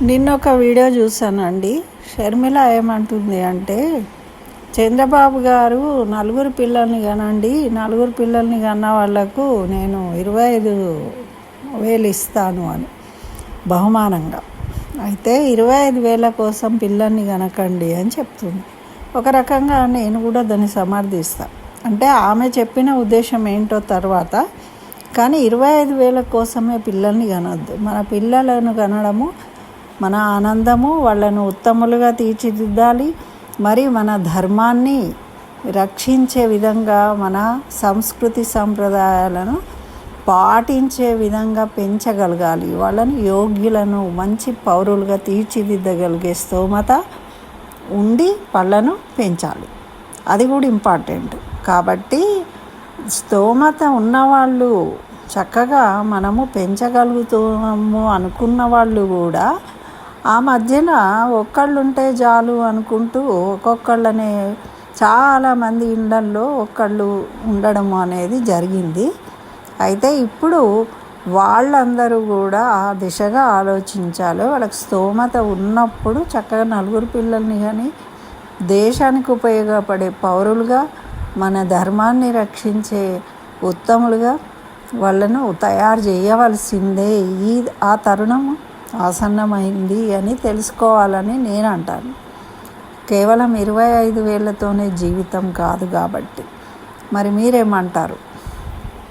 నిన్న ఒక వీడియో చూసానండి. షర్మిల ఏమంటుంది అంటే, చంద్రబాబు గారు నలుగురు పిల్లల్ని కనండి, నలుగురు పిల్లల్ని కన్న వాళ్లకు నేను 25,000 ఇస్తాను అని బహుమానంగా. అయితే 25,000 కోసం పిల్లల్ని కనకండి అని చెప్తుంది. ఒక రకంగా నేను కూడా దాన్ని సమర్థిస్తాను. అంటే ఆమె చెప్పిన ఉద్దేశం ఏంటో తర్వాత, కానీ 25,000 కోసమే పిల్లల్ని కనొద్దు. మన పిల్లలను కనడము మన ఆనందము, వాళ్ళను ఉత్తములుగా తీర్చిదిద్దాలి. మరి మన ధర్మాన్ని రక్షించే విధంగా, మన సంస్కృతి సంప్రదాయాలను పాటించే విధంగా పెంచగలగాలి. వాళ్ళని యోగ్యులను, మంచి పౌరులుగా తీర్చిదిద్దగలిగే స్తోమత ఉండి వాళ్ళను పెంచాలి. అది కూడా ఇంపార్టెంట్. కాబట్టి స్తోమత ఉన్నవాళ్ళు చక్కగా మనము పెంచగలుగుతాము అనుకున్న వాళ్ళు కూడా ఆ మధ్యన ఒక్కళ్ళుంటే చాలు అనుకుంటూ ఒక్కొక్కళ్ళనే చాలామంది ఇళ్ళల్లో ఒక్కళ్ళు ఉండడం అనేది జరిగింది. అయితే ఇప్పుడు వాళ్ళందరూ కూడా ఆ దిశగా ఆలోచించాలి. వాళ్ళకి స్తోమత ఉన్నప్పుడు చక్కగా నలుగురు పిల్లల్ని కానీ దేశానికి ఉపయోగపడే పౌరులుగా, మన ధర్మాన్ని రక్షించే ఉత్తములుగా వాళ్ళను తయారు చేయవలసిందే. ఆ తరుణం ఆసన్నమైంది అని తెలుసుకోవాలని నేను అంటాను. కేవలం 25,000తోనే జీవితం కాదు కాబట్టి. మరి మీరేమంటారు?